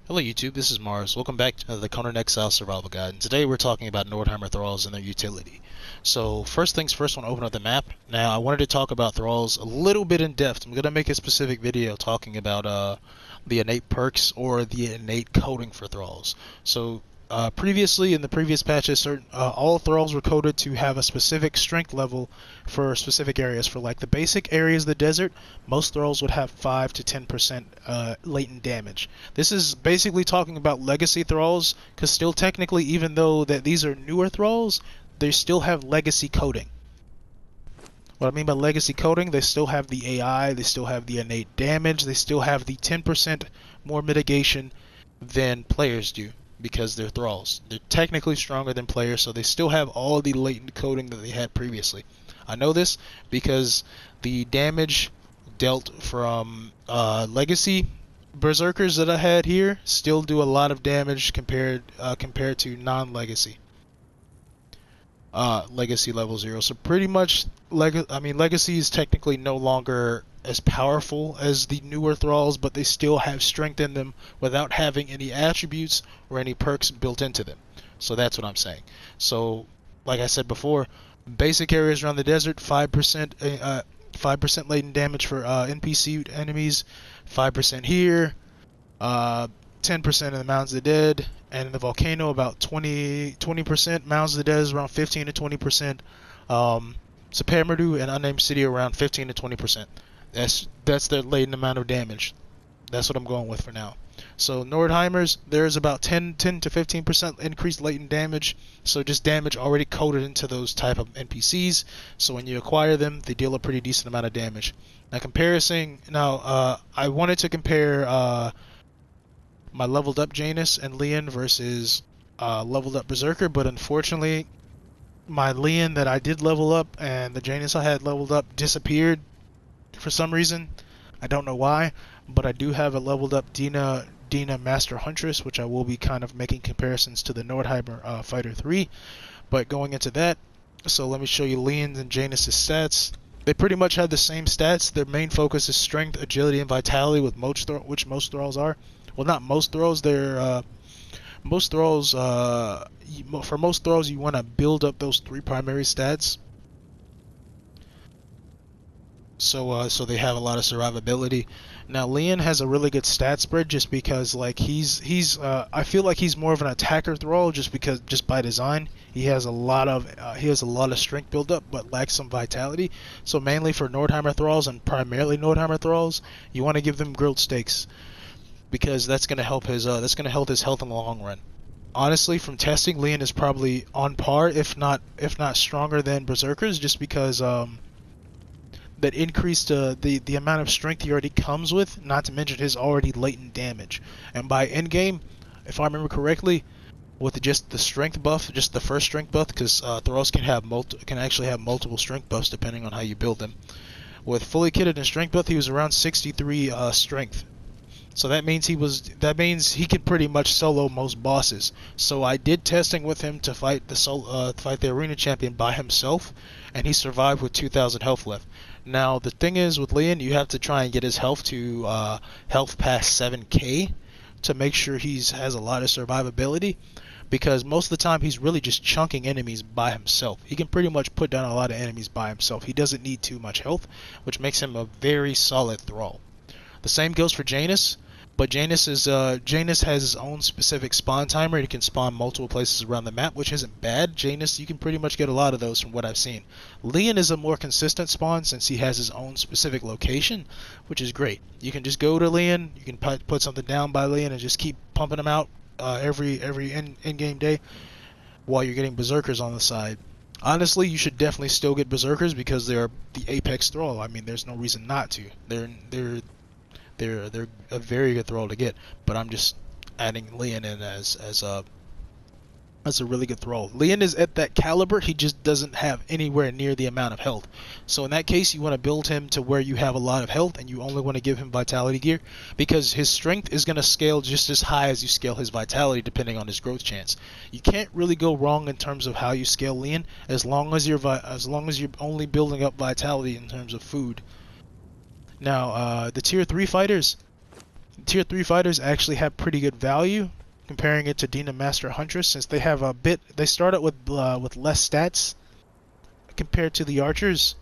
Hello YouTube, this is Mars. Welcome back to the Conan Exiles Survival Guide, and today we're talking about Nordhimer Thralls and their utility. So first things first, I want to open up the map. Now I wanted to talk about Thralls a little bit in depth. I'm going to make a specific video talking about the innate perks or the innate coding for Thralls. So previously, in the previous patches, all Thralls were coded to have a specific strength level for specific areas. For like the basic areas of the desert, most Thralls would have 5 to 10% latent damage. This is basically talking about legacy Thralls, because still technically, even though that these are newer Thralls, they still have legacy coding. What I mean by legacy coding, they still have the AI, they still have the innate damage, they still have the 10% more mitigation than players do because they're Thralls. They're technically stronger than players, so they still have all the latent coding that they had previously. I know this because the damage dealt from legacy berserkers that I had here still do a lot of damage compared to non-legacy legacy level 0. So pretty much legacy is technically no longer as powerful as the newer Thralls, but they still have strength in them without having any attributes or any perks built into them. So that's what I'm saying. So like I said before, basic areas around the desert, 5% latent damage for NPC enemies, 5% here, 10% in the Mounds of the Dead, and in the volcano about 20%. Mounds of the Dead is around 15 to 20%. Sapermadu and Unnamed City around 15 to 20%. That's their latent amount of damage. That's what I'm going with for now. So Nordhimers, there's about 10 to 15% increased latent damage. So just damage already coded into those type of NPCs. So when you acquire them, they deal a pretty decent amount of damage. Now I wanted to compare my leveled up Janus and Leon versus leveled up Berserker, but unfortunately my Leon that I did level up and the Janus I had leveled up disappeared for some reason. I don't know why, but I do have a leveled up Dina Master Huntress, which I will be kind of making comparisons to the Nordhimer Fighter 3. But going into that, so let me show you Leon's and Janus' stats. They pretty much have the same stats. Their main focus is strength, agility, and vitality, which most Thralls are. Well, not most Thralls. Most Thralls. For most Thralls, you want to build up those 3 primary stats. So they have a lot of survivability. Now Leon has a really good stat spread just because like I feel like he's more of an attacker Thrall just by design. He has a lot of strength build up but lacks some vitality. So mainly for Nordhimer Thralls and primarily Nordhimer Thralls, you want to give them grilled steaks because that's going to help his health in the long run. Honestly, from testing, Leon is probably on par, if not stronger than Berserkers, just because that increased the amount of strength he already comes with, not to mention his already latent damage. And by end game, if I remember correctly, with just the strength buff, just the first strength buff, because Thralls can actually have multiple strength buffs depending on how you build them. With fully kitted and strength buff, he was around 63 strength. So that means he can pretty much solo most bosses. So I did testing with him to fight the arena champion by himself, and he survived with 2,000 health left. Now the thing is with Leon, you have to try and get his health to health past 7k to make sure he has a lot of survivability, because most of the time he's really just chunking enemies by himself. He can pretty much put down a lot of enemies by himself. He doesn't need too much health, which makes him a very solid Thrall. The same goes for Janus. But Janus has his own specific spawn timer. He can spawn multiple places around the map, which isn't bad. Janus, you can pretty much get a lot of those from what I've seen. Leon is a more consistent spawn since he has his own specific location, which is great. You can just go to Leon, you can put something down by Leon and just keep pumping them out every in-game day while you're getting Berserkers on the side. Honestly, you should definitely still get Berserkers because they're the apex Thrall. I mean, there's no reason not to. They're a very good Thrall to get, but I'm just adding Leon in as a really good Thrall. Leon is at that caliber, he just doesn't have anywhere near the amount of health. So in that case, you want to build him to where you have a lot of health, and you only want to give him vitality gear, because his strength is going to scale just as high as you scale his vitality depending on his growth chance. You can't really go wrong in terms of how you scale Leon, as long as you're only building up vitality in terms of food. Now, the tier 3 fighters, Tier 3 fighters actually have pretty good value comparing it to Dina Master Huntress, since they have they start out with less stats compared to the archers,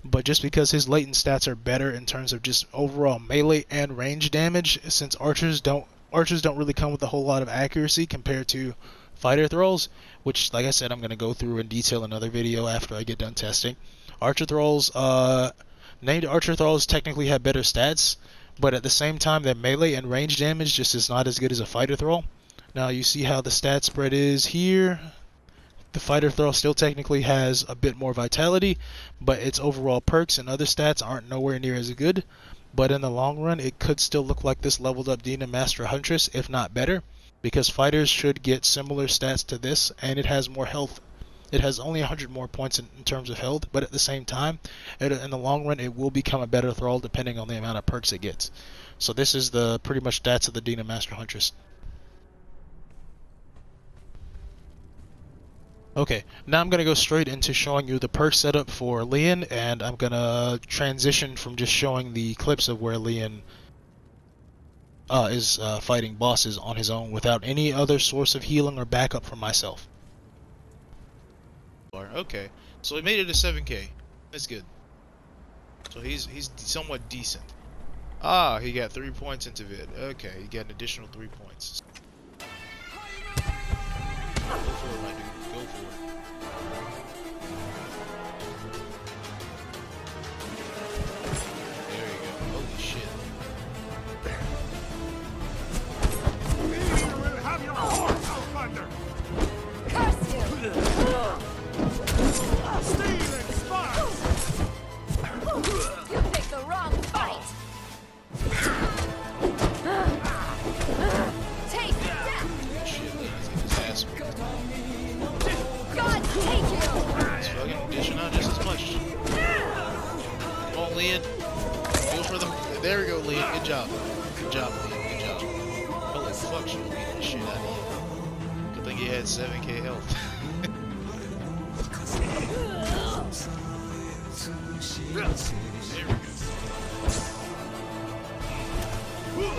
but just because his latent stats are better in terms of just overall melee and range damage, since archers don't really come with a whole lot of accuracy compared to fighter thralls, which, like I said, I'm going to go through in detail in another video after I get done testing. Archer thralls, named archer thralls technically have better stats, but at the same time their melee and range damage just is not as good as a fighter thrall. Now you see how the stat spread is here. The fighter thrall still technically has a bit more vitality, but its overall perks and other stats aren't nowhere near as good. But in the long run, it could still look like this leveled up Dina Master Huntress, if not better, because fighters should get similar stats to this, and it has more health. It has only 100 more points in terms of health, but at the same time, in the long run, it will become a better thrall depending on the amount of perks it gets. So this is the pretty much stats of the Dina Master Huntress. Okay, now I'm going to go straight into showing you the perk setup for Leon, and I'm going to transition from just showing the clips of where Leon is fighting bosses on his own without any other source of healing or backup from myself. Okay, so he made it to 7k. That's good. So he's somewhat decent. Ah, he got 3 points into it. Okay, he got an additional 3 points. Go for it, my dude. Go for it. There you go. Holy shit. You will have your horse out thunder. Curse you! Stealing sparks. You picked the wrong fight! Taste death! Shit, Leon's getting his ass whooped. God take you! He's fucking dishing out just as much. Come on, Leon. Go for them. There we go, Leon. Good job. Good job, Leon. Good job. Holy fuck, she beat the shit out of you. Good thing he had 7k health. There we go.